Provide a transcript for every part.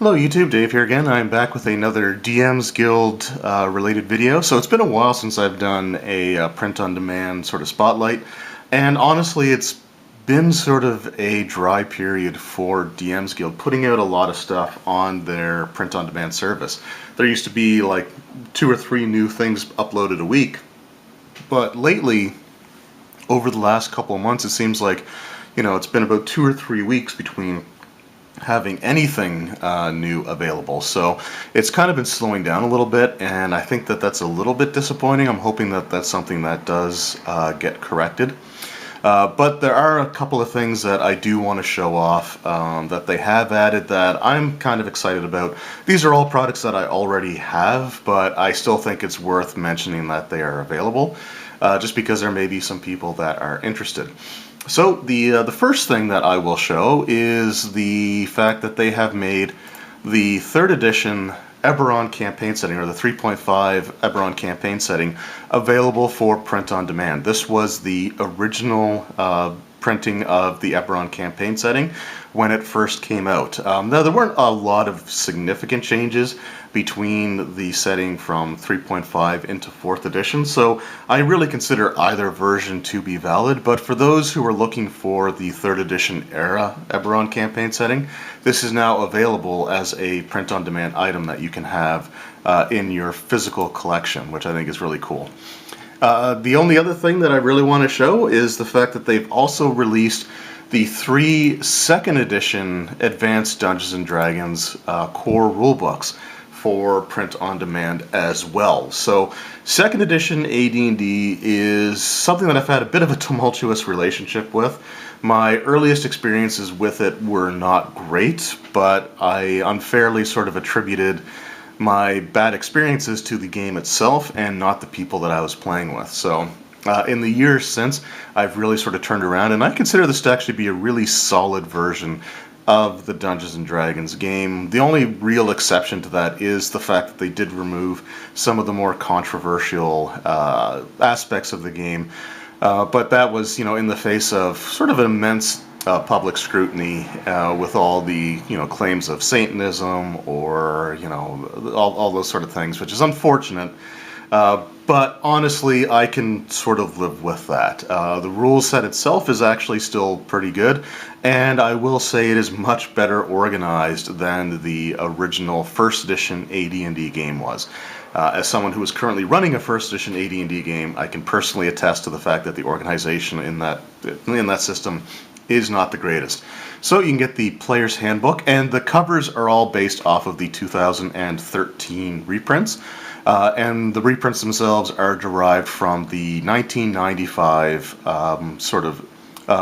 Hello YouTube, Dave here again. I'm back with another DM's Guild related video. So it's been a while since I've done a print-on-demand sort of spotlight, and honestly it's been sort of a dry period for DM's Guild, putting out a lot of stuff on their print-on-demand service. There used to be like 2 or 3 new things uploaded a week, but lately, over the last couple of months, it seems like, it's been about 2 or 3 weeks between having anything new available. So it's kind of been slowing down a little bit, and I think that that's a little bit disappointing. I'm hoping that that's something that does get corrected. But there are a couple of things that I do want to show off that they have added that I'm kind of excited about. These are all products that I already have, but I still think it's worth mentioning that they are available, just because there may be some people that are interested. So the first thing that I will show is the fact that they have made the 3rd edition Eberron campaign setting, or the 3.5 Eberron campaign setting, available for print on demand. This was the original printing of the Eberron campaign setting when it first came out. Now, there weren't a lot of significant changes between the setting from 3.5 into 4th edition, so I really consider either version to be valid, but for those who are looking for the 3rd edition era Eberron campaign setting, this is now available as a print-on-demand item that you can have in your physical collection, which I think is really cool. The only other thing that I really want to show is the fact that they've also released the 3 2nd edition Advanced Dungeons & Dragons core rulebooks for print on demand as well. So 2nd edition AD&D is something that I've had a bit of a tumultuous relationship with. My earliest experiences with it were not great, but I unfairly sort of attributed my bad experiences to the game itself and not the people that I was playing with. So in the years since, I've really sort of turned around, and I consider this to actually be a really solid version of the Dungeons & Dragons game. The only real exception to that is the fact that they did remove some of the more controversial aspects of the game, but that was, in the face of sort of an immense public scrutiny with all the, claims of Satanism or, all those sort of things, which is unfortunate. But honestly, I can sort of live with that. The rule set itself is actually still pretty good, and I will say it is much better organized than the original 1st edition AD&D game was. As someone who is currently running a 1st edition AD&D game, I can personally attest to the fact that the organization in that system is not the greatest. So you can get the Player's Handbook, and the covers are all based off of the 2013 reprints. And the reprints themselves are derived from the 1995 sort of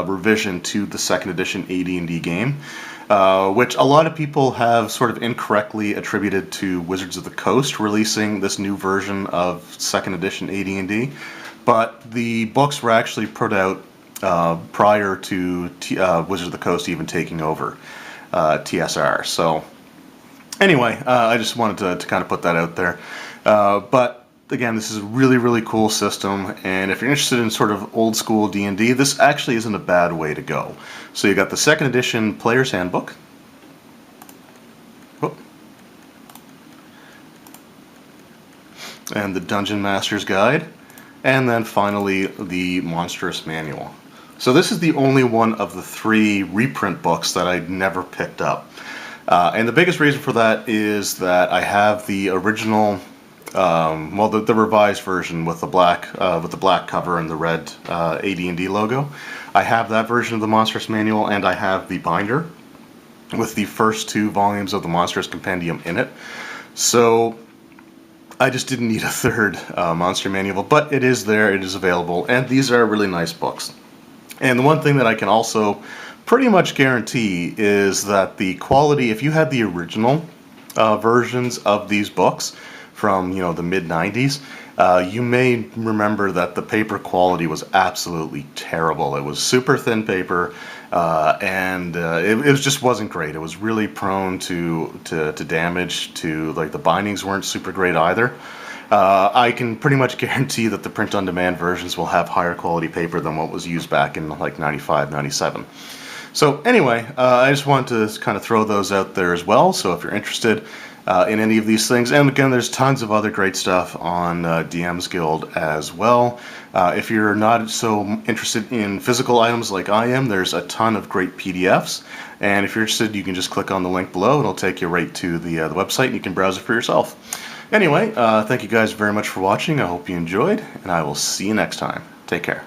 revision to the 2nd edition AD&D game, which a lot of people have sort of incorrectly attributed to Wizards of the Coast releasing this new version of 2nd edition AD&D, but the books were actually put out prior to Wizards of the Coast even taking over TSR. So anyway, I just wanted to kind of put that out there. But again, this is a really, really cool system, and if you're interested in sort of old school D&D, this actually isn't a bad way to go. So you got the 2nd edition Player's Handbook. Whoop. And the Dungeon Master's Guide, and then finally the Monstrous Manual. So this is the only one of the 3 reprint books that I never picked up. And the biggest reason for that is that I have the original, the revised version with the black cover and the red AD&D logo. I have that version of the Monstrous Manual, and I have the binder with the first 2 volumes of the Monstrous Compendium in it. So I just didn't need a 3rd Monster Manual, but it is there, it is available, and these are really nice books. And the one thing that I can also pretty much guarantee is that the quality, if you had the original versions of these books from, the mid-90s, you may remember that the paper quality was absolutely terrible. It was super thin paper, and it just wasn't great. It was really prone to damage, like the bindings weren't super great either. I can pretty much guarantee that the print-on-demand versions will have higher quality paper than what was used back in like 95, 97. So anyway, I just wanted to kind of throw those out there as well. So if you're interested in any of these things, and again, there's tons of other great stuff on DM's Guild as well. If you're not so interested in physical items like I am, there's a ton of great PDFs. And if you're interested, you can just click on the link below. It'll take you right to the website, and you can browse it for yourself. Anyway, thank you guys very much for watching. I hope you enjoyed, and I will see you next time. Take care.